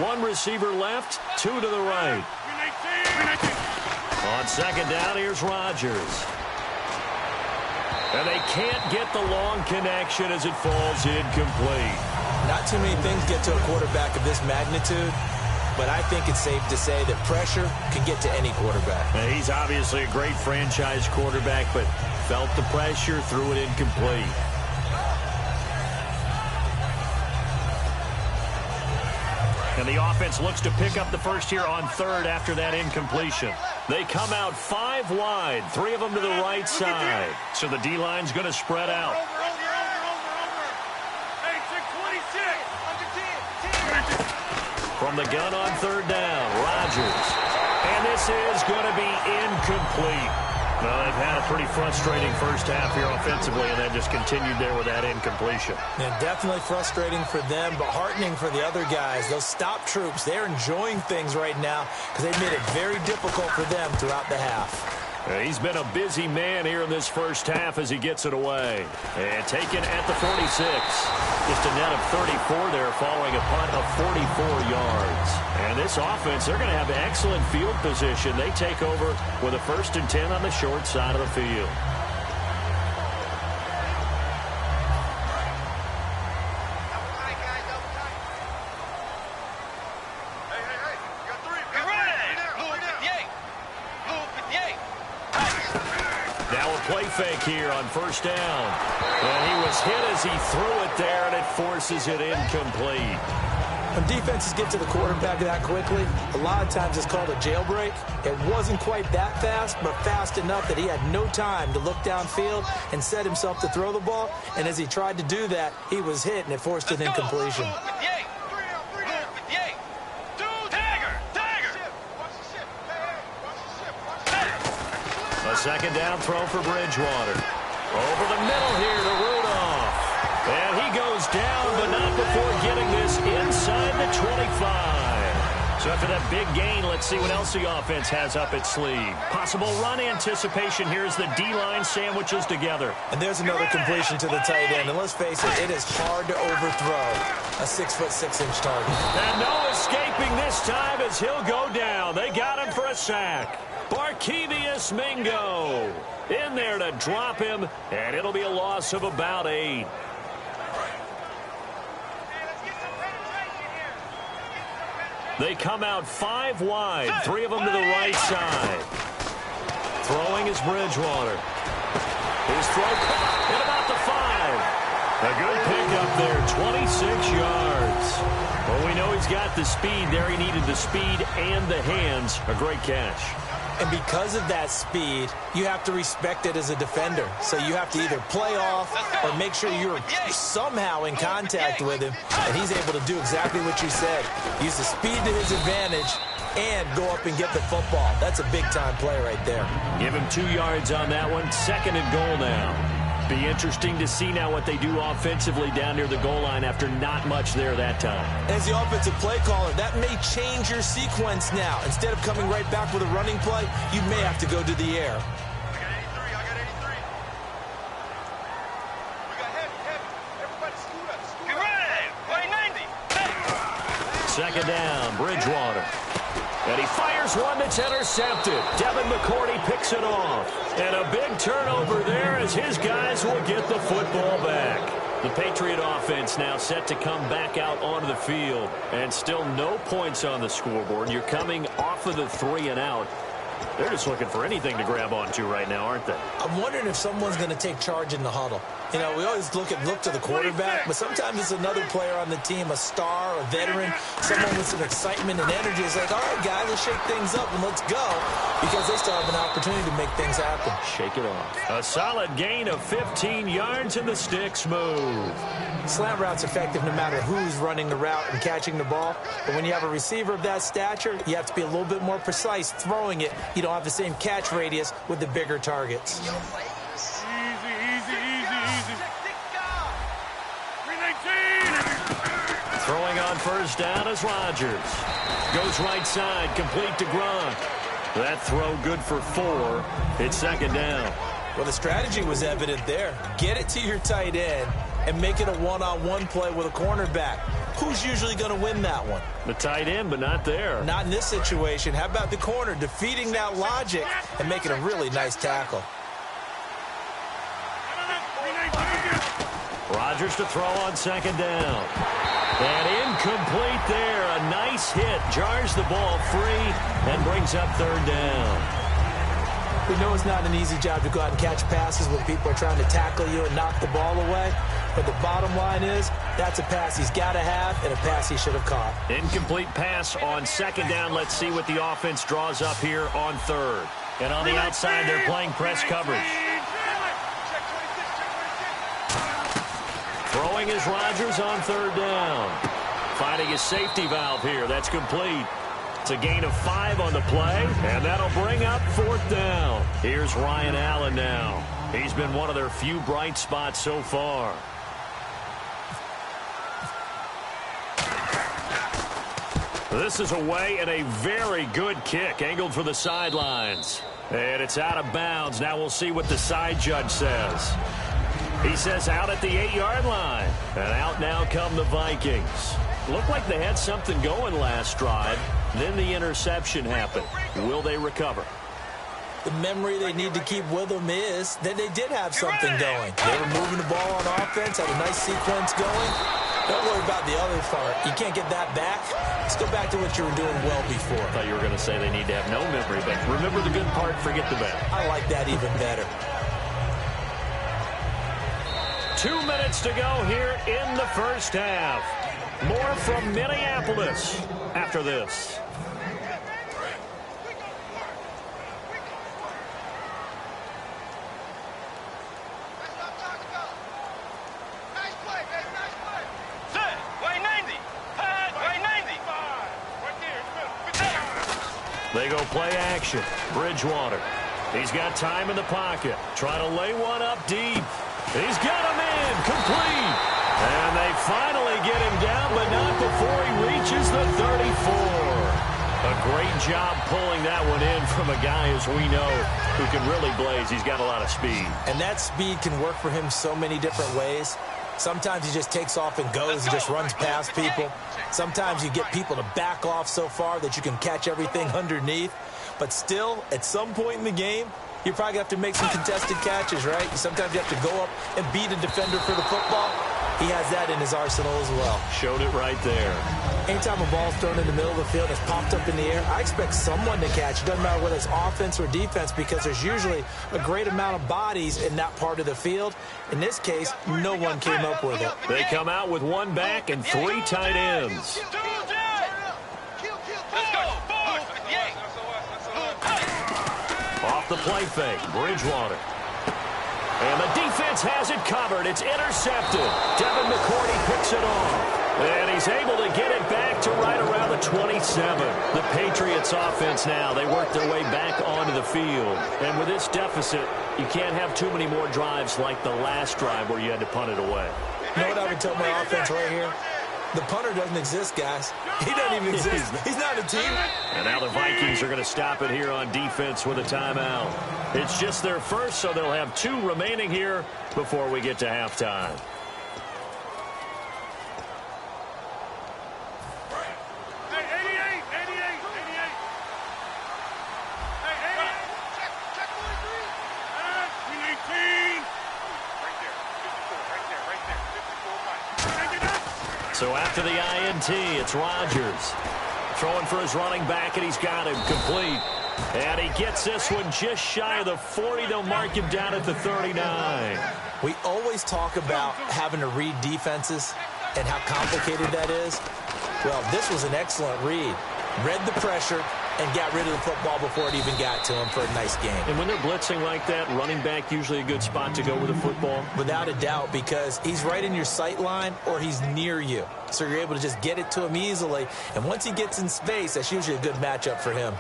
One receiver left, two to the right. On second down, here's Rodgers. And they can't get the long connection as it falls incomplete. Not too many things get to a quarterback of this magnitude, but I think it's safe to say that pressure can get to any quarterback. Now, he's obviously a great franchise quarterback, but felt the pressure, threw it incomplete. And the offense looks to pick up the first here on third after that incompletion. They come out 5 wide, 3 of them to the right side. So the D-line's going to spread out. From the gun on third down, Rodgers. And this is going to be incomplete. Well, they've had a pretty frustrating first half here offensively, and then just continued there with that incompletion. Yeah, definitely frustrating for them, but heartening for the other guys. Those stop troops, they're enjoying things right now because they've made it very difficult for them throughout the half. He's been a busy man here in this first half as he gets it away. And taken at the 46. Just a net of 34 there following a punt of 44 yards. And this offense, they're going to have excellent field position. They take over with a 1st and 10 on the short side of the field. Fake here on first down. And he was hit as he threw it there, and it forces it incomplete. When defenses get to the quarterback that quickly, a lot of times it's called a jailbreak. It wasn't quite that fast, but fast enough that he had no time to look downfield and set himself to throw the ball. And as he tried to do that, he was hit, and it forced an incompletion. Second down throw for Bridgewater. Over the middle here to Rudolph. And he goes down, but not before getting this inside the 25. So after that big gain, let's see what else the offense has up its sleeve. Possible run anticipation here as the D-line sandwiches together. And there's another completion to the tight end. And let's face it, it is hard to overthrow a 6'6" target. And no escaping this time as he'll go down. They got him for a sack. Barkevius Mingo in there to drop him, and it'll be a loss of about 8. They come out 5 wide, 3 of them to the right side. Throwing is Bridgewater. His throw caught at about the 5. A good pickup there, 26 yards. Well, we know he's got the speed there. He needed the speed and the hands. A great catch. And because of that speed, you have to respect it as a defender. So you have to either play off or make sure you're somehow in contact with him. And he's able to do exactly what you said. Use the speed to his advantage and go up and get the football. That's a big-time play right there. Give him 2 yards on that one. 2nd and goal now. Be interesting to see now what they do offensively down near the goal line after not much there that time. As the offensive play caller, that may change your sequence now. Instead of coming right back with a running play, you may have to go to the air. I got 83. We got heavy. Everybody scoot up. Get ready. Play 90. Second down, Bridgewater. And he fires one that's intercepted. Devin McCourty picks it off. And a big turnover there as his guys will get the football back. The Patriot offense now set to come back out onto the field. And still no points on the scoreboard. You're coming off of the 3 and out. They're just looking for anything to grab onto right now, aren't they? I'm wondering if someone's going to take charge in the huddle. You know, we always look to the quarterback, but sometimes it's another player on the team, a star, a veteran, someone with some excitement and energy. It's like, all right, guys, let's shake things up and let's go, because they still have an opportunity to make things happen. Shake it off. A solid gain of 15 yards, and the sticks move. Slant route's effective no matter who's running the route and catching the ball, but when you have a receiver of that stature, you have to be a little bit more precise throwing it. You don't have the same catch radius with the bigger targets. Throwing on first down is Rodgers. Goes right side, complete to Gronk. That throw good for 4. It's second down. Well, the strategy was evident there. Get it to your tight end and make it a one-on-one play with a cornerback. Who's usually going to win that one? The tight end, but not there. Not in this situation. How about the corner defeating that logic and making a really nice tackle? Rodgers to throw on second down. And incomplete there. A nice hit. Jars the ball free and brings up third down. We know it's not an easy job to go out and catch passes when people are trying to tackle you and knock the ball away. But the bottom line is, that's a pass he's got to have and a pass he should have caught. Incomplete pass on second down. Let's see what the offense draws up here on third. And on the outside, they're playing press coverage. Throwing is Rodgers on third down. Finding his safety valve here. That's complete. It's a gain of 5 on the play, and that'll bring up fourth down. Here's Ryan Allen now. He's been one of their few bright spots so far. This is away and a very good kick, angled for the sidelines. And it's out of bounds. Now we'll see what the side judge says. He says out at the 8-yard line. And out now come the Vikings. Looked like they had something going last drive. Then the interception happened. Will they recover? The memory they need to keep with them is that they did have something going. They were moving the ball on offense, had a nice sequence going. Don't worry about the other part. You can't get that back. Let's go back to what you were doing well before. I thought you were going to say they need to have no memory, but remember the good part, forget the bad. I like that even better. 2 minutes to go here in the first half. More from Minneapolis after this. They go play action. Bridgewater. He's got time in the pocket. Trying to lay one up deep. He's got him in. Complete. And they finally get him down, but not before he reaches the 34. A great job pulling that one in from a guy, as we know, who can really blaze. He's got a lot of speed. And that speed can work for him so many different ways. Sometimes he just takes off and goes and just runs past people. Sometimes you get people to back off so far that you can catch everything underneath. But still, at some point in the game, you're probably going to have to make some contested catches, right? Sometimes you have to go up and beat a defender for the football. He has that in his arsenal as well. Showed it right there. Anytime a ball's thrown in the middle of the field and it's popped up in the air, I expect someone to catch. It doesn't matter whether it's offense or defense, because there's usually a great amount of bodies in that part of the field. In this case, no one came up with it. They come out with one back and 3 tight ends. Off the play fake, Bridgewater. And the defense has it covered. It's intercepted. Devin McCourty picks it off. And he's able to get it back to right around the 27. The Patriots offense now, they work their way back onto the field. And with this deficit, you can't have too many more drives like the last drive where you had to punt it away. You know what I would tell my offense right here? The punter doesn't exist, guys. He doesn't even exist. He's not a team. And now the Vikings are going to stop it here on defense with a timeout. It's just their first, so they'll have 2 remaining here before we get to halftime. So after the INT, it's Rodgers. Throwing for his running back, and he's got him complete. And he gets this one just shy of the 40. They'll mark him down at the 39. We always talk about having to read defenses and how complicated that is. Well, this was an excellent read. Read the pressure and got rid of the football before it even got to him for a nice game. And when they're blitzing like that, running back usually a good spot to go with the football? Without a doubt, because he's right in your sight line or he's near you. So you're able to just get it to him easily. And once he gets in space, that's usually a good matchup for him.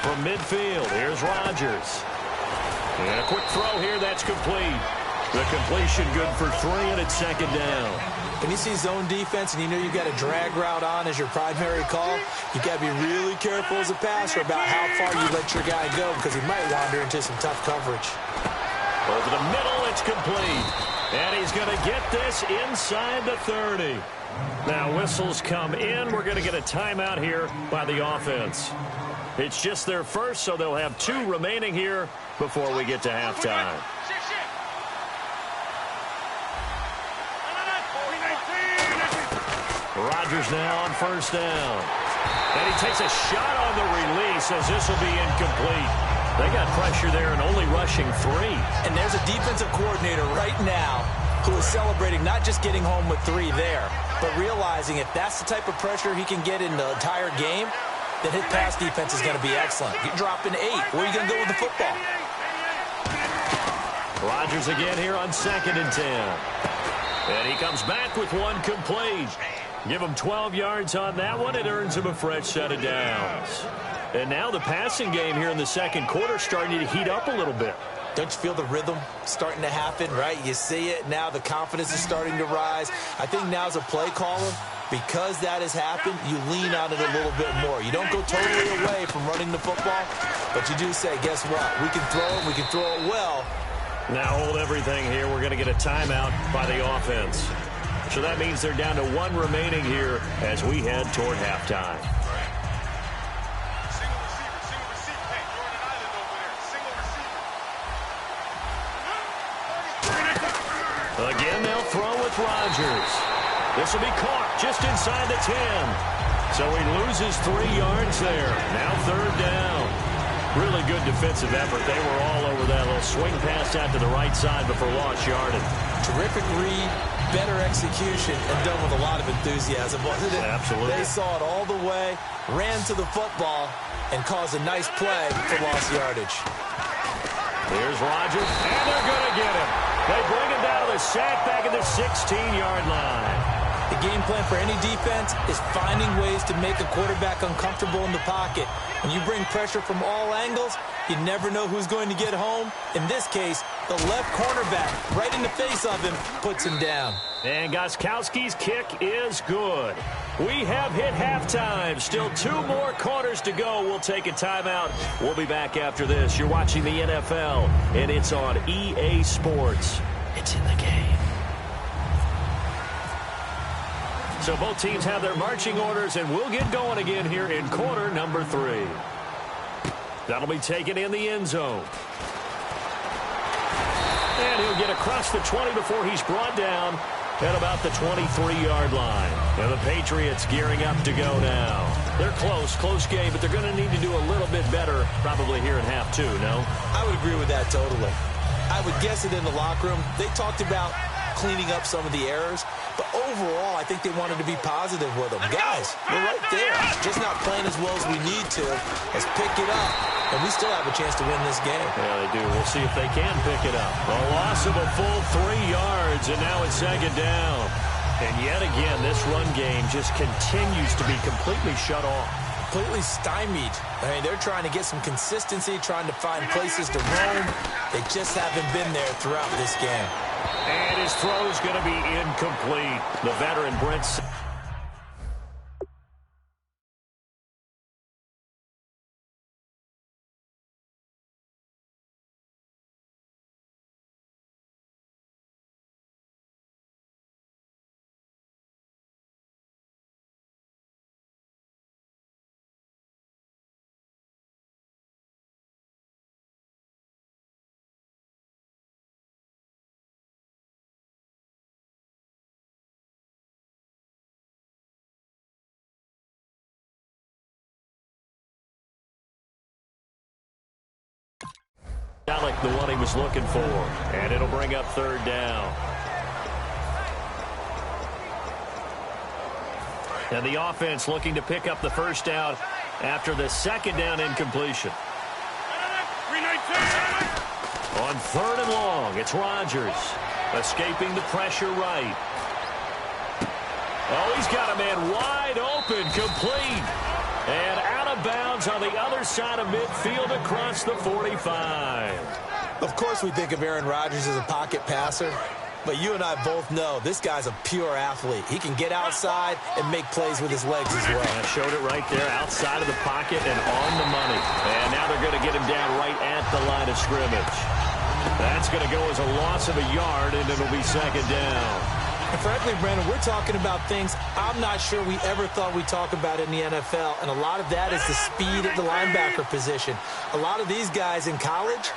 From midfield, here's Rodgers. And a quick throw here, that's complete. The completion good for 3, and it's second down. When you see zone defense and you know you've got a drag route on as your primary call, you've got to be really careful as a passer about how far you let your guy go because he might wander into some tough coverage. Over the middle, it's complete. And he's going to get this inside the 30. Now whistles come in. We're going to get a timeout here by the offense. It's just their first, so they'll have 2 remaining here before we get to halftime. Rodgers now on first down. And he takes a shot on the release as this will be incomplete. They got pressure there and only rushing 3. And there's a defensive coordinator right now who is celebrating not just getting home with 3 there, but realizing if that's the type of pressure he can get in the entire game, then his pass defense is going to be excellent. You're dropping 8. Where are you going to go with the football? Rodgers again here on 2nd and 10. And he comes back with 1 complete. Give him 12 yards on that one. It earns him a fresh set of downs. And now the passing game here in the second quarter starting to heat up a little bit. Don't you feel the rhythm starting to happen, right? You see it. Now the confidence is starting to rise. I think now as a play caller, because that has happened, you lean on it a little bit more. You don't go totally away from running the football, but you do say, guess what? We can throw it. We can throw it well. Now hold everything here. We're going to get a timeout by the offense. So that means they're down to 1 remaining here as we head toward halftime. Single receiver. Hey, Jordan Island over there. Single receiver. Again, they'll throw with Rodgers. This will be caught just inside the 10. So he loses 3 yards there. Now 3rd down. Really good defensive effort. They were all over that little swing pass out to the right side before lost yardage. Terrific read, better execution, and done with a lot of enthusiasm, wasn't it? Absolutely. They saw it all the way, ran to the football, and caused a nice play for lost yardage. Here's Rodgers, and they're going to get him. They bring him down to the sack back at the 16-yard line. The game plan for any defense is finding ways to make a quarterback uncomfortable in the pocket. When you bring pressure from all angles, you never know who's going to get home. In this case, the left cornerback, right in the face of him, puts him down. And Gostkowski's kick is good. We have hit halftime. Still 2 more quarters to go. We'll take a timeout. We'll be back after this. You're watching the NFL, and it's on EA Sports. It's in the game. So both teams have their marching orders, and we'll get going again here in quarter number 3. That'll be taken in the end zone. And he'll get across the 20 before he's brought down at about the 23-yard line. And the Patriots gearing up to go now. They're close game, but they're going to need to do a little bit better probably here in half 2, no? I would agree with that totally. I would guess it in the locker room. They talked about cleaning up some of the errors, but overall, I think they wanted to be positive with them. Guys, we're right there. Just not playing as well as we need to. Let's pick it up, and we still have a chance to win this game. Yeah, they do. We'll see if they can pick it up. A loss of a full 3 yards, and now it's 2nd down. And yet again, this run game just continues to be completely shut off. Completely stymied. I mean, they're trying to get some consistency, trying to find places to roam. They just haven't been there throughout this game. And his throw is going to be incomplete. The veteran Brent. Not like the one he was looking for. And it'll bring up 3rd down. And the offense looking to pick up the first down after the 2nd down incompletion. On 3rd and long, it's Rodgers escaping the pressure right. Oh, he's got a man wide open, complete. And out of bounds on the other side of midfield across the 45. Of course we think of Aaron Rodgers as a pocket passer, but you and I both know this guy's a pure athlete. He can get outside and make plays with his legs as well. I showed it right there, outside of the pocket and on the money. And now they're going to get him down right at the line of scrimmage. That's going to go as a loss of a yard, and it'll be second down. And frankly, Brandon, we're talking about things I'm not sure we ever thought we'd talk about in the NFL, and a lot of that is the speed at the linebacker position. A lot of these guys in college,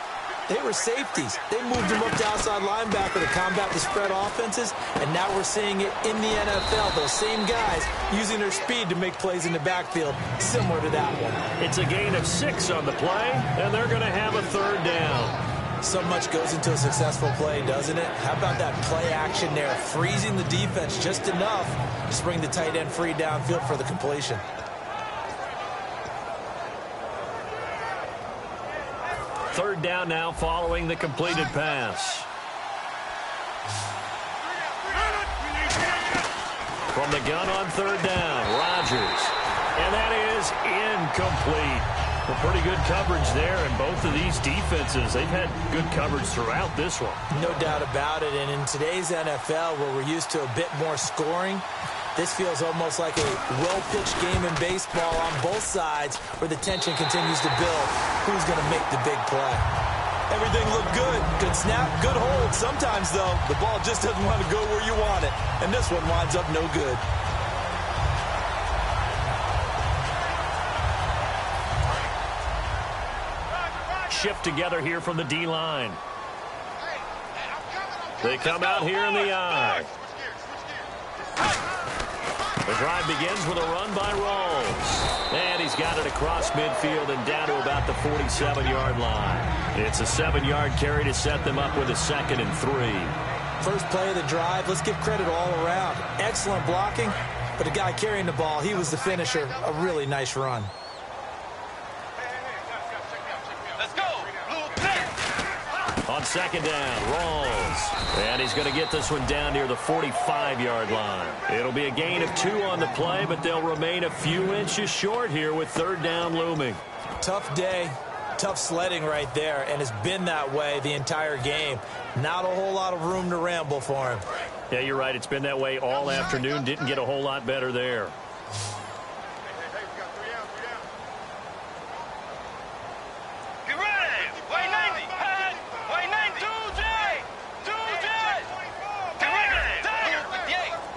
they were safeties. They moved them up to outside linebacker to combat the spread offenses, and now we're seeing it in the NFL. Those same guys using their speed to make plays in the backfield, similar to that one. It's a gain of 6 on the play, and they're going to have a third down. So much goes into a successful play, doesn't it? How about that play action there, freezing the defense just enough to bring the tight end free downfield for the completion. Third down now following the completed pass. From the gun on third down, Rodgers. And that is incomplete. Well, pretty good coverage there, and both of these defenses, they've had good coverage throughout this one. No doubt about it, and in today's NFL, where we're used to a bit more scoring, this feels almost like a well-pitched game in baseball on both sides where the tension continues to build. Who's going to make the big play? Everything looked good. Good snap, good hold. Sometimes, though, the ball just doesn't want to go where you want it, and this one winds up no good. Shift together here from the D-line. They come out here in the I. The drive begins with a run by Rawls. And he's got it across midfield and down to about the 47-yard line. It's a 7-yard carry to set them up with a 2nd and 3. First play of the drive, let's give credit all around. Excellent blocking, but the guy carrying the ball, he was the finisher. A really nice run. On second down, Rawls. And he's going to get this one down near the 45-yard line. It'll be a gain of 2 on the play, but they'll remain a few inches short here with third down looming. Tough day, tough sledding right there, and it's been that way the entire game. Not a whole lot of room to ramble for him. Yeah, you're right. It's been that way all afternoon. Didn't get a whole lot better there.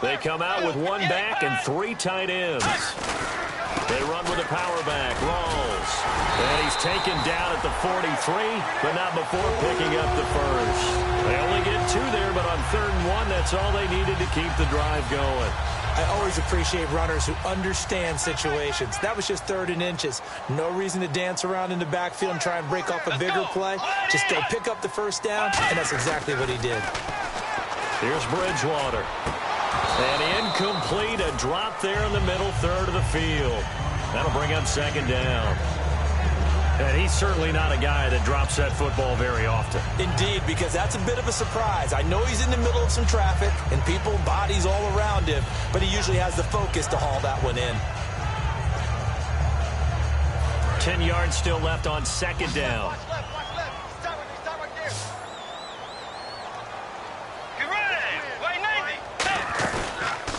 They come out with 1 back and 3 tight ends. They run with a power back, Rawls. And he's taken down at the 43, but not before picking up the first. They only get 2 there, but on 3rd and 1, that's all they needed to keep the drive going. I always appreciate runners who understand situations. That was just 3rd and inches. No reason to dance around in the backfield and try and break off a bigger play. Just go pick up the first down, and that's exactly what he did. Here's Bridgewater. And incomplete, a drop there in the middle 3rd of the field. That'll bring up 2nd down. And he's certainly not a guy that drops that football very often. Indeed, because that's a bit of a surprise. I know he's in the middle of some traffic and people, bodies all around him, but he usually has the focus to haul that one in. 10 yards still left on 2nd down.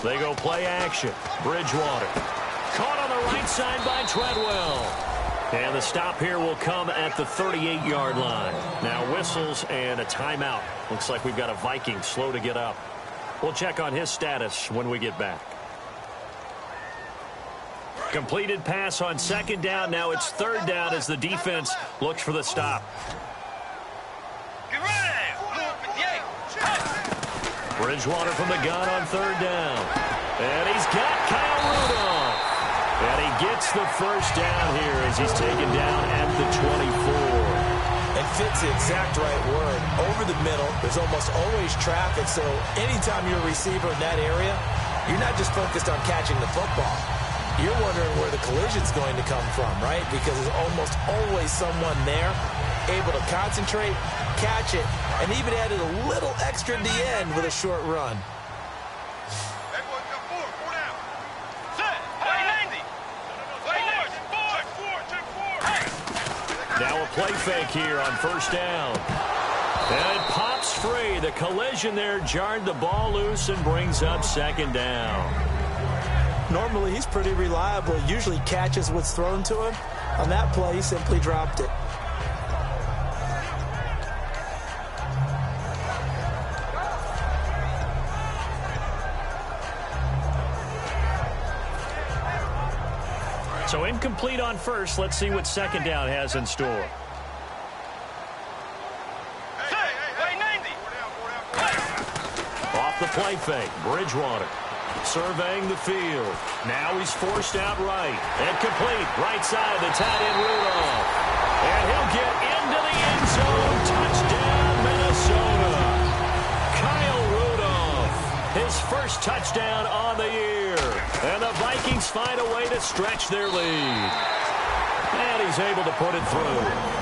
They go play action. Bridgewater. Caught on the right side by Treadwell. And the stop here will come at the 38-yard line. Now whistles and a timeout. Looks like we've got a Viking slow to get up. We'll check on his status when we get back. Completed pass on 2nd down. Now it's 3rd down as the defense looks for the stop. Bridgewater from the gun on 3rd down. And he's got Kyle Rudolph. And he gets the first down here as he's taken down at the 24. And fits the exact right word. Over the middle, there's almost always traffic, so anytime you're a receiver in that area, you're not just focused on catching the football. You're wondering where the collision's going to come from, right? Because there's almost always someone there able to concentrate, catch it, and even added a little extra at the end with a short run. Now a play fake here on 1st down. And it pops free. The collision there jarred the ball loose and brings up second down. Normally, he's pretty reliable. Usually catches what's thrown to him. On that play, he simply dropped it. So incomplete on first. Let's see what second down has in store. Off the play fake, Bridgewater surveying the field. Now he's forced out right. And complete, right side, the tight end Rudolph. And he'll get into the end zone. Touchdown, Minnesota. Kyle Rudolph, his first touchdown on the year. And the Vikings find a way to stretch their lead. And he's able to put it through.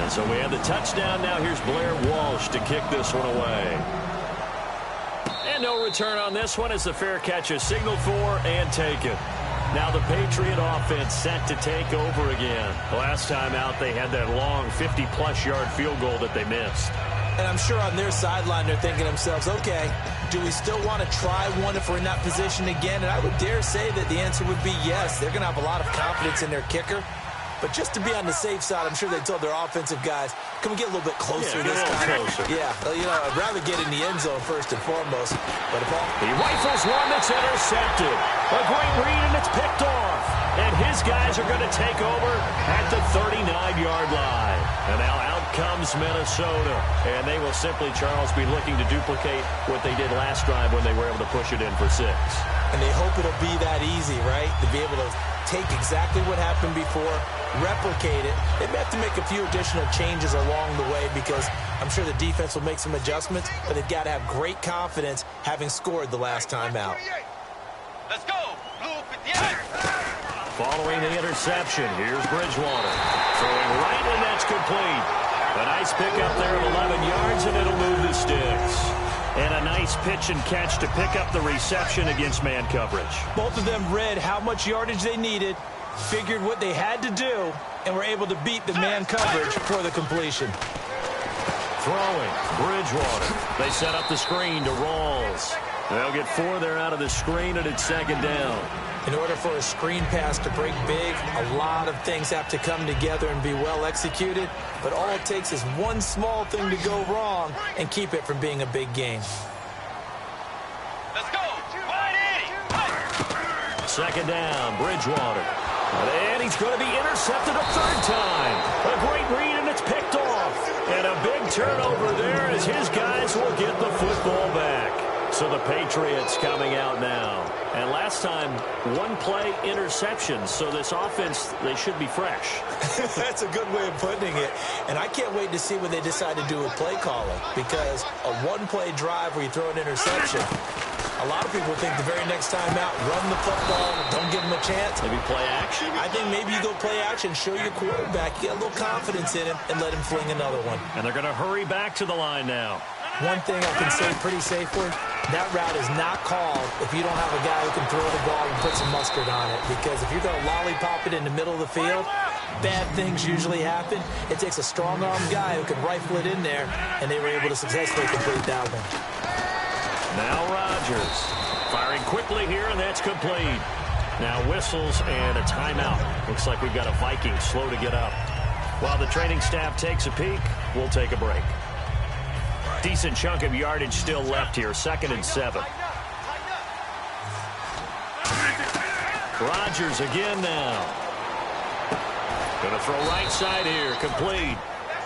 So we have the touchdown. Now here's Blair Walsh to kick this one away. And no return on this one as the fair catch is signaled for and taken. Now the Patriot offense set to take over again. The last time out they had that long 50-plus yard field goal that they missed. And I'm sure on their sideline they're thinking to themselves, okay, do we still want to try one if we're in that position again? And I would dare say that the answer would be yes. They're going to have a lot of confidence in their kicker. But just to be on the safe side, I'm sure they told their offensive guys, can we get a little bit closer this time? Yeah, you know, I'd rather get in the end zone first and foremost. But if he rifles one that's intercepted. A great read, and it's picked off. And his guys are going to take over at the 39-yard line. And now out comes Minnesota. And they will simply, Charles, be looking to duplicate what they did last drive when they were able to push it in for 6. And they hope it'll be that easy, right? To be able to take exactly what happened before, replicate it. They may have to make a few additional changes along the way because I'm sure the defense will make some adjustments, but they've got to have great confidence having scored the last time out. Let's go. Blue 58. Following the interception, here's Bridgewater. Throwing right, and that's complete. A nice pickup there of 11 yards, and it'll move the sticks. And a nice pitch and catch to pick up the reception against man coverage. Both of them read how much yardage they needed, figured what they had to do, and were able to beat the man coverage for the completion. Throwing, Bridgewater. They set up the screen to Rawls. They'll get 4 there out of the screen, and it's second down. In order for a screen pass to break big, a lot of things have to come together and be well executed. But all it takes is one small thing to go wrong and keep it from being a big gain. Let's go. Wide 80. Second down, Bridgewater. And he's going to be intercepted a third time. A great read, and it's picked off. And a big turnover there as his guys will get the football back. So the Patriots coming out now. And last time, one play interception. So this offense, they should be fresh. That's a good way of putting it. And I can't wait to see what they decide to do with play calling. Because a one-play drive where you throw an interception, a lot of people think the very next time out, run the football, don't give them a chance. Maybe play action? I think maybe you go play action, show your quarterback, get a little confidence in him, and let him fling another one. And they're going to hurry back to the line now. One thing I can say pretty safely, that route is not called if you don't have a guy who can throw the ball and put some mustard on it. Because if you're going to lollipop it in the middle of the field, bad things usually happen. It takes a strong-armed guy who can rifle it in there, and they were able to successfully complete that one. Now Rodgers firing quickly here, and that's complete. Now whistles and a timeout. Looks like we've got a Viking slow to get up. While the training staff takes a peek, we'll take a break. Decent chunk of yardage still left here. 2nd and 7. Rodgers again now. Going to throw right side here. Complete.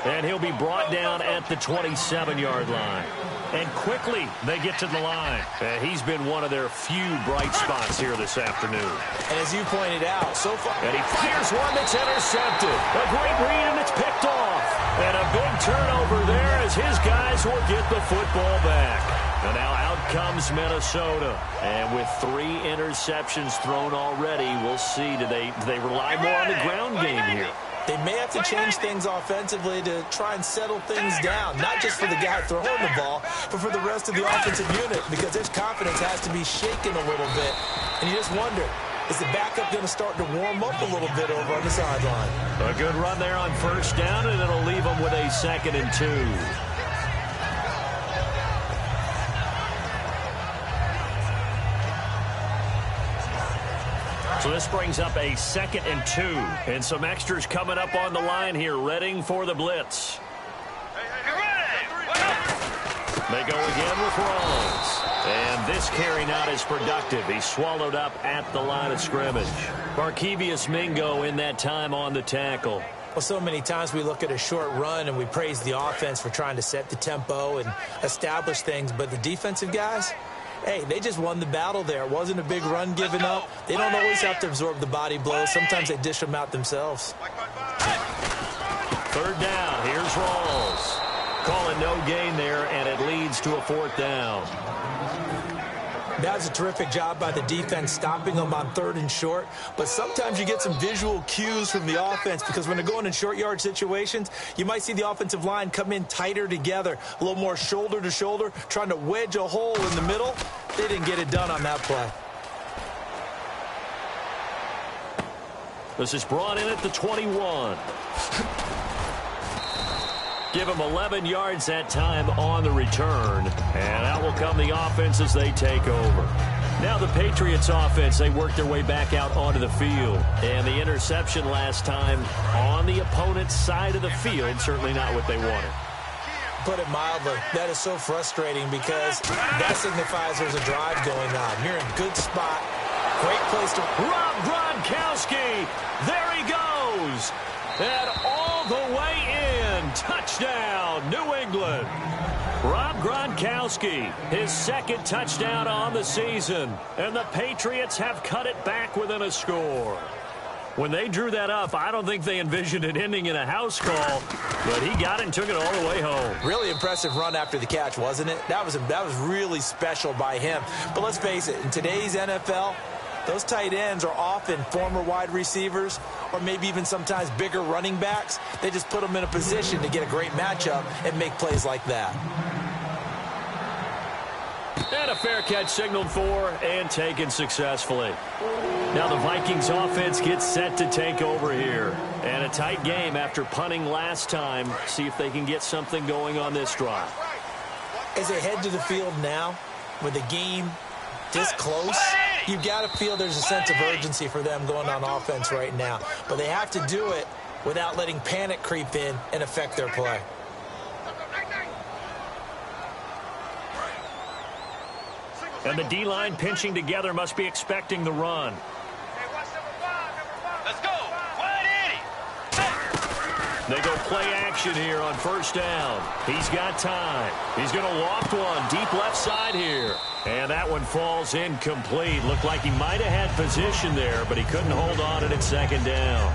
And he'll be brought down at the 27-yard line. And quickly they get to the line. He's been one of their few bright spots here this afternoon. And as you pointed out, so far... And he fires one that's intercepted. A great read, and it's picked off. And a big turnover there as his guys will get the football back. And now out comes Minnesota. And with 3 interceptions thrown already, we'll see. Do they rely more on the ground game here? They may have to change things offensively to try and settle things down, not just for the guy throwing the ball, but for the rest of the offensive unit, because their confidence has to be shaken a little bit. And you just wonder, Is the backup going to start to warm up a little bit over on the sideline? A good run there on first down, and it'll leave them with a 2nd and 2. So this brings up a 2nd and 2. And some extras coming up on the line here, readying for the blitz. They go again with Rawls. And this carry not as productive. He's swallowed up at the line of scrimmage. Barkevious Mingo in that time on the tackle. Well, so many times we look at a short run and we praise the offense for trying to set the tempo and establish things. But the defensive guys, hey, they just won the battle there. It wasn't a big run given up. They don't always have to absorb the body blows. Sometimes they dish them out themselves. 3rd down. Here's Rawls. Calling no gain there, and it leads to a 4th down. That was a terrific job by the defense, stopping them on 3rd and short. But sometimes you get some visual cues from the offense, because when they're going in short yard situations, you might see the offensive line come in tighter together, a little more shoulder to shoulder, trying to wedge a hole in the middle. They didn't get it done on that play. This is brought in at the 21. Give them 11 yards that time on the return. And out will come the offense as they take over. Now the Patriots offense, they work their way back out onto the field. And the interception last time on the opponent's side of the field, certainly not what they wanted. Put it mildly, that is so frustrating, because that signifies there's a drive going on. You're in a good spot. Great place to... Rob Gronkowski, there he goes. And all the way in. Touchdown, New England. Rob Gronkowski, his 2nd touchdown on the season. And the Patriots have cut it back within a score. When they drew that up, I don't think they envisioned it ending in a house call, but he got it and took it all the way home. Really impressive run after the catch, wasn't it? That was really special by him. But let's face it, in today's NFL, those tight ends are often former wide receivers or maybe even sometimes bigger running backs. They just put them in a position to get a great matchup and make plays like that. And a fair catch signaled for and taken successfully. Now the Vikings offense gets set to take over here. And a tight game after punting last time. See if they can get something going on this drive. As they head to the field now, with the game this close, you've got to feel there's a sense of urgency for them going on offense right now. But they have to do it without letting panic creep in and affect their play. And the D-line pinching together must be expecting the run. Let's go. They go play action here on first down. He's got time. He's going to loft one deep left side here. And that one falls incomplete. Looked like he might have had position there, but he couldn't hold on at 2nd down.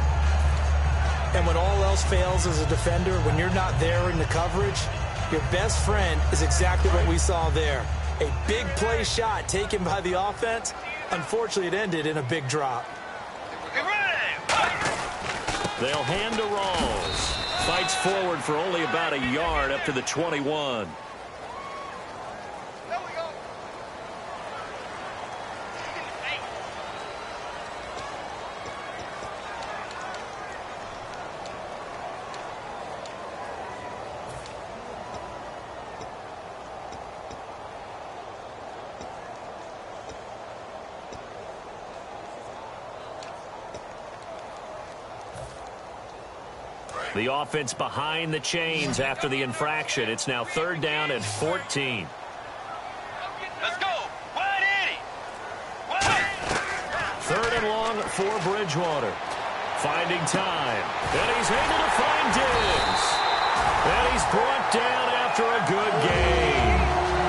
And when all else fails as a defender, when you're not there in the coverage, your best friend is exactly what we saw there. A big play shot taken by the offense. Unfortunately, it ended in a big drop. They'll hand to Rawls. Fights forward for only about a yard up to the 21. The offense behind the chains after the infraction. It's now 3rd down and 14. Let's go. 3rd and long for Bridgewater. Finding time. And he's able to find Diggs. And he's brought down after a good game.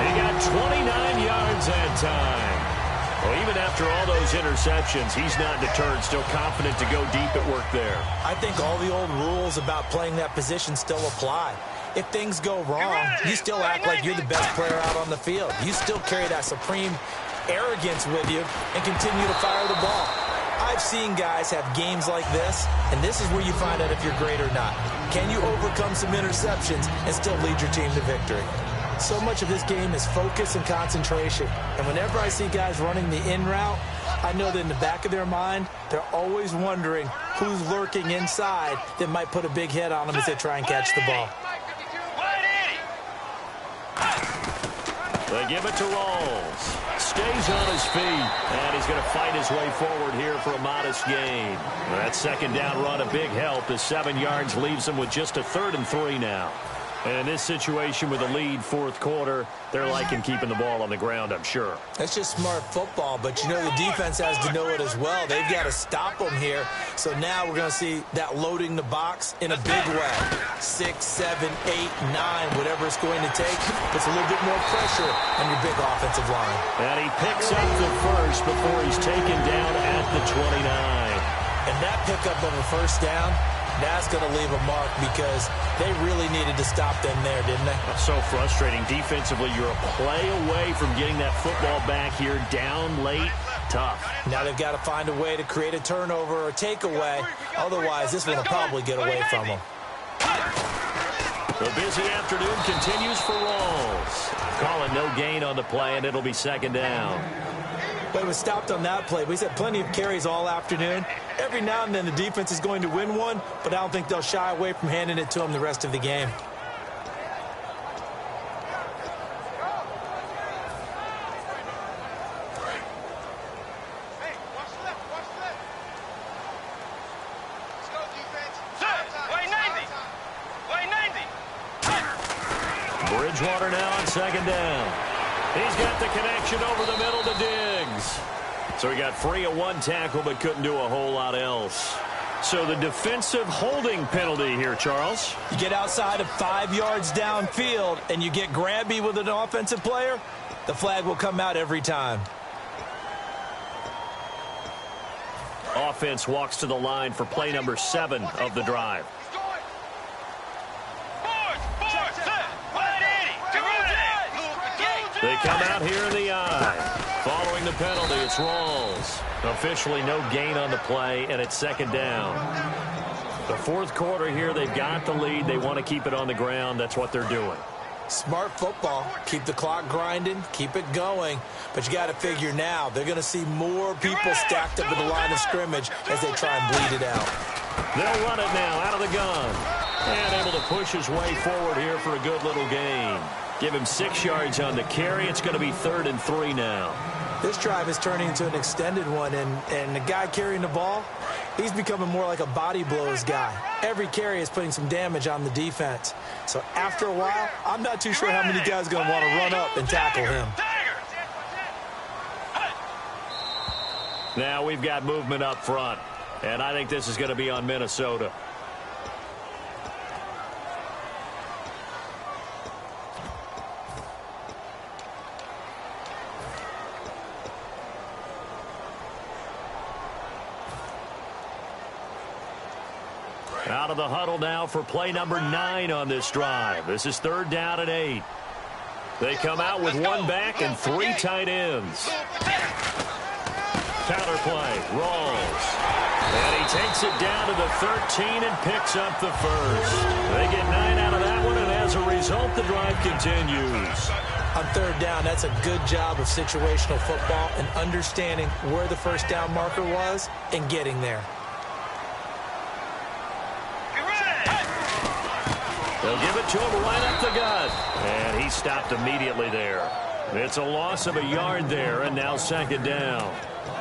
He got 29 yards that time. Well, even after all those interceptions, he's not deterred, still confident to go deep at work there. I think all the old rules about playing that position still apply. If things go wrong, you still act like you're the best player out on the field. You still carry that supreme arrogance with you and continue to fire the ball. I've seen guys have games like this, and this is where you find out if you're great or not. Can you overcome some interceptions and still lead your team to victory? So much of this game is focus and concentration. And whenever I see guys running the in route, I know that in the back of their mind, they're always wondering who's lurking inside that might put a big hit on them as they try and catch the ball. They give it to Rawls. Stays on his feet, and he's going to fight his way forward here for a modest gain. That second down run, a big help as 7 yards leaves him with just a 3rd and 3 now. And in this situation with a lead fourth quarter, they're liking keeping the ball on the ground, I'm sure. That's just smart football, but you know the defense has to know it as well. They've got to stop them here. So now we're going to see that loading the box in a big way. 6, 7, 8, 9, whatever it's going to take. Puts a little bit more pressure on your big offensive line. And he picks up the first before he's taken down at the 29. And that pickup of a first down, that's going to leave a mark because they really needed to stop them there, didn't they? That's so frustrating. Defensively, you're a play away from getting that football back here down late. Tough. Now they've got to find a way to create a turnover or takeaway. Otherwise, this one will probably get away from them. The busy afternoon continues for Rawls. Calling no gain on the play, and it'll be second down. But it was stopped on that play. We've had plenty of carries all afternoon. Every now and then the defense is going to win one, but I don't think they'll shy away from handing it to them the rest of the game. Bridgewater now on second down. He's got the connection over the middle to Diggs. So he got free of one tackle but couldn't do a whole lot else. So the defensive holding penalty here, Charles. You get outside of 5 yards downfield and you get grabby with an offensive player, the flag will come out every time. Offense walks to the line for play number 7 of the drive. They come out here in the eye. Following the penalty, it's Rawls. Officially no gain on the play, and it's second down. The fourth quarter here, they've got the lead. They want to keep it on the ground. That's what they're doing. Smart football. Keep the clock grinding. Keep it going. But you got to figure now, they're going to see more people stacked up at the line of scrimmage as they try and bleed it out. They'll run it now out of the gun. And able to push his way forward here for a good little gain. Give him 6 yards on the carry. It's going to be 3rd and 3 now. This drive is turning into an extended one, and the guy carrying the ball, he's becoming more like a body blows guy. Every carry is putting some damage on the defense. So after a while, I'm not too sure how many guys are going to want to run up and tackle him. Now we've got movement up front, and I think this is going to be on Minnesota. Out of the huddle now for play number 9 on this drive. This is 3rd down and 8. They come out with 1 back and 3 tight ends. Counter play, Rawls. And he takes it down to the 13 and picks up the first. They get 9 out of that one, and as a result, the drive continues. On 3rd down, that's a good job of situational football and understanding where the first down marker was and getting there. They'll give it to him right up the gut. And he stopped immediately there. It's a loss of a yard there, and now second down.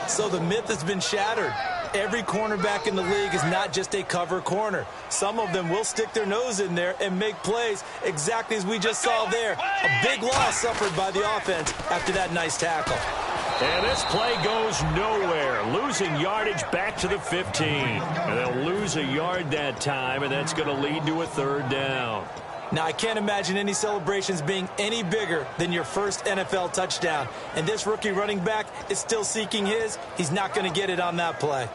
So the myth has been shattered. Every cornerback in the league is not just a cover corner. Some of them will stick their nose in there and make plays exactly as we just saw there. A big loss suffered by the offense after that nice tackle. And this play goes nowhere. Losing yardage back to the 15. And they'll lose a yard that time, and that's going to lead to a 3rd down. Now, I can't imagine any celebrations being any bigger than your first NFL touchdown. And this rookie running back is still seeking his. He's not going to get it on that play.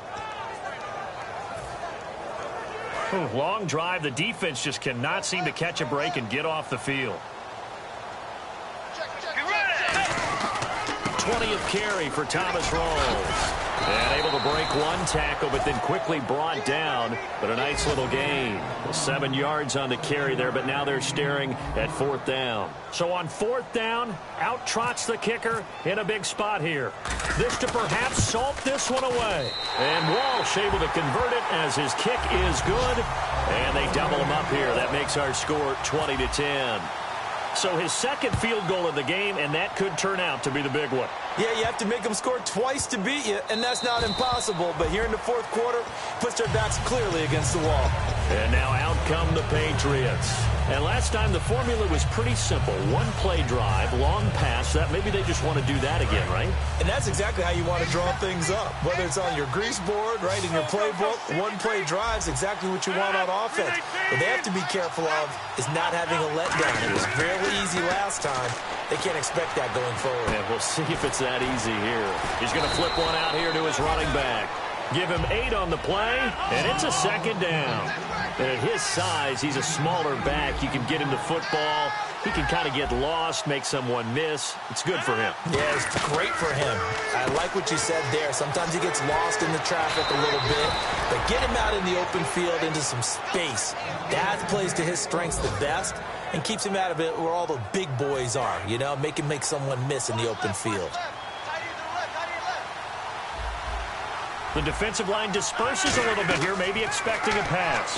Long drive. The defense just cannot seem to catch a break and get off the field. 20th carry for Thomas Rawls. And able to break one tackle, but then quickly brought down. But a nice little gain. 7 yards on the carry there, but now they're staring at 4th down. So on 4th down, out trots the kicker in a big spot here. This to perhaps salt this one away. And Walsh able to convert it as his kick is good. And they double him up here. That makes our score 20-10. So his second field goal of the game, and that could turn out to be the big one. Yeah, you have to make them score twice to beat you, and that's not impossible. But here in the 4th quarter, puts their backs clearly against the wall. And now out come the Patriots. And last time the formula was pretty simple. One play drive, long pass. That maybe they just want to do that again, right? And that's exactly how you want to draw things up. Whether it's on your grease board, right, in your playbook, one play drive is exactly what you want on offense. What they have to be careful of is not having a letdown. It was fairly easy last time. They can't expect that going forward. And we'll see if it's that easy here. He's going to flip one out here to his running back. Give him 8 on the play, and it's a 2nd down. And at his size, he's a smaller back. You can get him the football. He can kind of get lost, make someone miss. It's good for him. Yeah, it's great for him. I like what you said there. Sometimes he gets lost in the traffic a little bit, but get him out in the open field into some space. That plays to his strengths the best and keeps him out of it where all the big boys are, you know, make him make someone miss in the open field. The defensive line disperses a little bit here, maybe expecting a pass.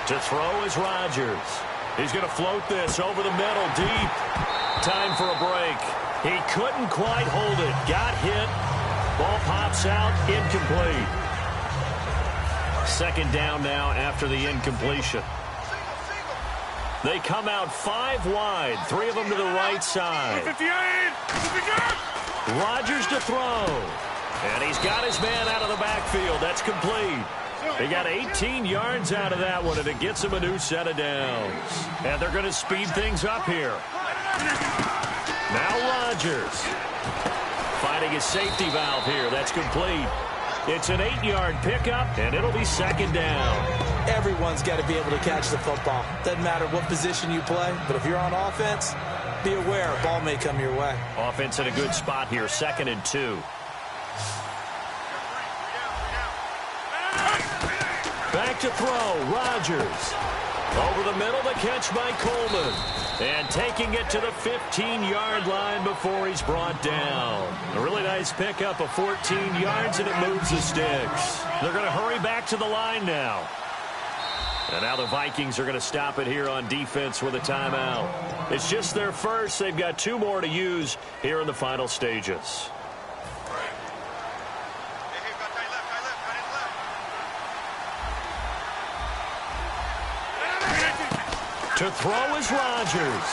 To throw is Rodgers. He's going to float this over the middle, deep. Time for a break. He couldn't quite hold it. Got hit. Ball pops out, incomplete. 2nd down now after the incompletion. They come out 5 wide, 3 of them to the right side. Rodgers to throw. And he's got his man out of the backfield. That's complete. He got 18 yards out of that one, and it gets him a new set of downs. And they're going to speed things up here. Now Rodgers. Finding his safety valve here. That's complete. It's an 8-yard pickup, and it'll be 2nd down. Everyone's got to be able to catch the football. Doesn't matter what position you play, but if you're on offense, be aware a ball may come your way. Offense in a good spot here, 2nd and 2. Back to throw, Rodgers. Over the middle, the catch by Coleman. And taking it to the 15-yard line before he's brought down. A really nice pickup of 14 yards, and it moves the sticks. They're going to hurry back to the line now. And now the Vikings are going to stop it here on defense with a timeout. It's just their first. They've got 2 more to use here in the final stages. To throw is Rodgers.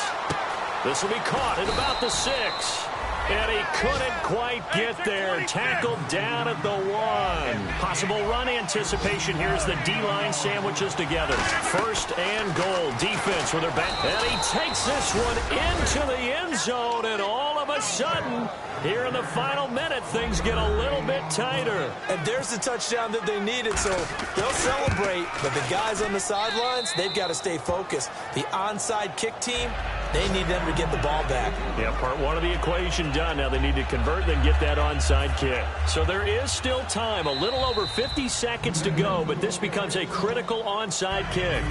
This will be caught at about the 6. And he couldn't quite get there. Tackled down at the 1. Possible run anticipation here as the D-line sandwiches together. 1st and goal. Defense with their back. And he takes this one into the end zone. And all of a sudden, here in the final minute, things get a little bit tighter. And there's the touchdown that they needed, so they'll celebrate. But the guys on the sidelines, they've got to stay focused. The onside kick team, they need them to get the ball back. Yeah, part 1 of the equation done. Now they need to convert, then get that onside kick. So there is still time, a little over 50 seconds to go, but this becomes a critical onside kick.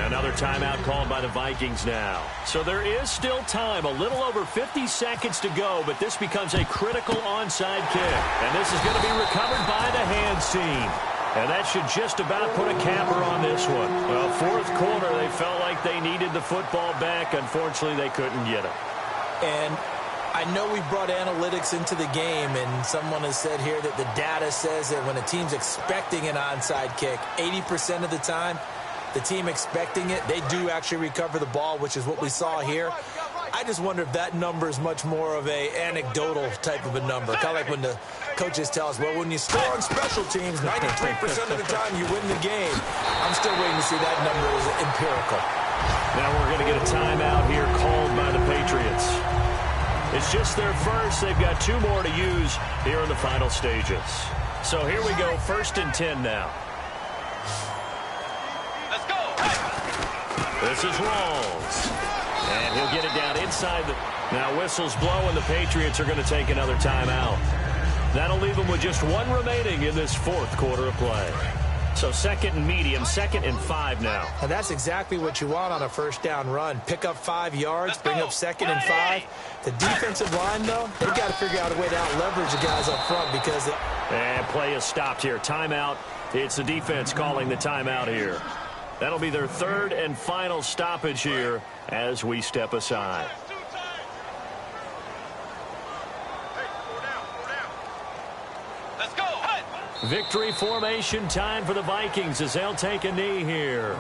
Another timeout called by the Vikings now. So there is still time, a little over 50 seconds to go, but this becomes a critical onside kick. And this is going to be recovered by the hands team. And that should just about put a capper on this one. Well, 4th quarter, they felt like they needed the football back. Unfortunately, they couldn't get it. And I know we brought analytics into the game, and someone has said here that the data says that when a team's expecting an onside kick, 80% of the time, the team expecting it, they do actually recover the ball, which is what we saw here. I just wonder if that number is much more of a anecdotal type of a number. Kind of like when the coaches tell us, well, when you score on special teams, 93% of the time you win the game. I'm still waiting to see that number is empirical. Now we're going to get a timeout here called by the Patriots. It's just their first. They've got 2 more to use here in the final stages. So here we go, 1st and 10 now. Let's go. This is Rawls. And he'll get it down inside the... Now whistles blow, and the Patriots are going to take another timeout. That'll leave them with just one remaining in this fourth quarter of play. So 2nd and medium, 2nd and 5 now. And that's exactly what you want on a first down run. Pick up 5 yards, bring up 2nd and 5. The defensive line, though, they've got to figure out a way to out-leverage the guys up front because... And play is stopped here. Timeout. It's the defense calling the timeout here. That'll be their 3rd and final stoppage here as we step aside. Let's go. Victory formation time for the Vikings as they'll take a knee here.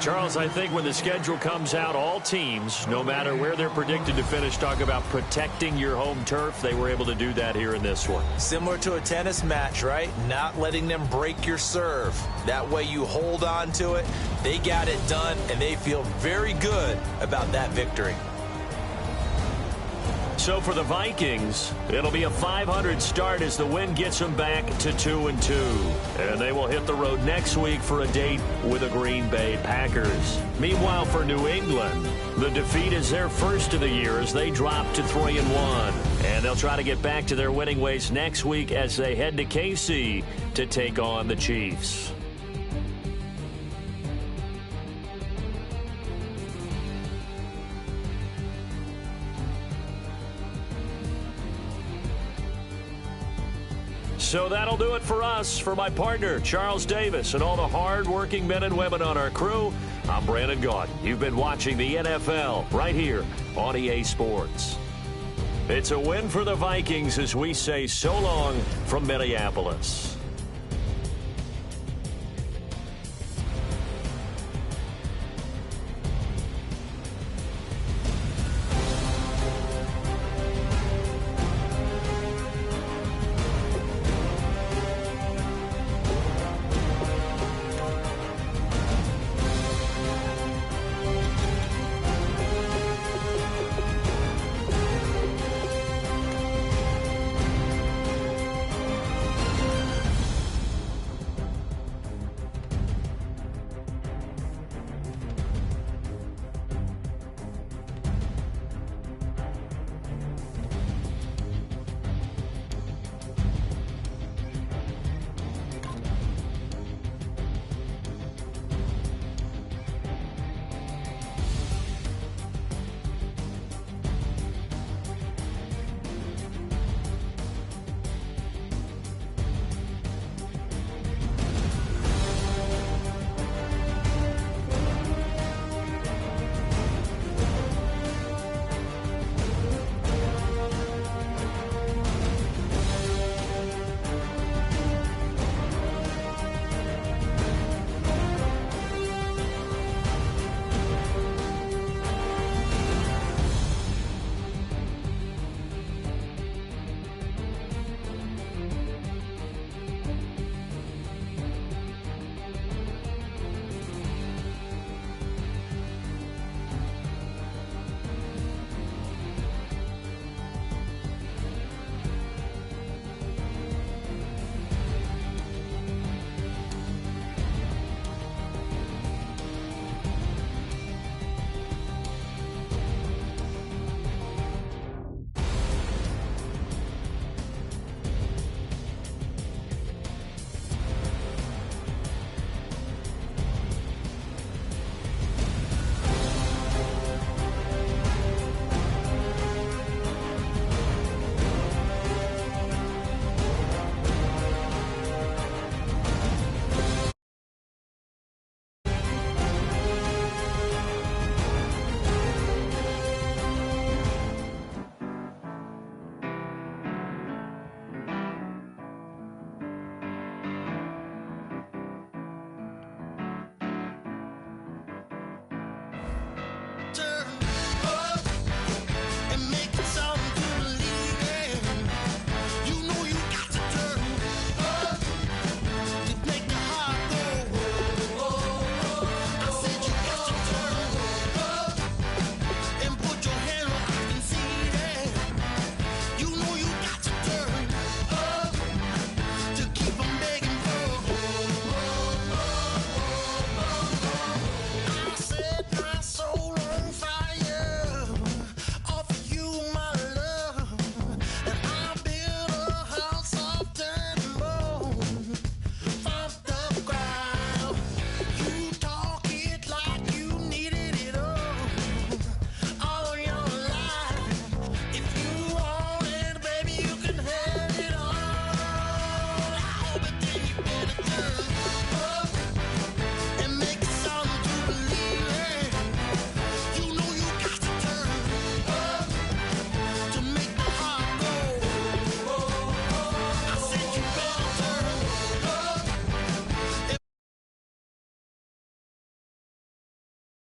Charles, I think when the schedule comes out, all teams, no matter where they're predicted to finish, talk about protecting your home turf. They were able to do that here in this one. Similar to a tennis match, right? Not letting them break your serve. That way you hold on to it. They got it done, and they feel very good about that victory. So for the Vikings, it'll be a .500 start as the win gets them back to 2-2. And they will hit the road next week for a date with the Green Bay Packers. Meanwhile, for New England, the defeat is their first of the year as they drop to 3-1. And they'll try to get back to their winning ways next week as they head to KC to take on the Chiefs. So that'll do it for us. For my partner, Charles Davis, and all the hard-working men and women on our crew, I'm Brandon Gaudin. You've been watching the NFL right here on EA Sports. It's a win for the Vikings as we say so long from Minneapolis.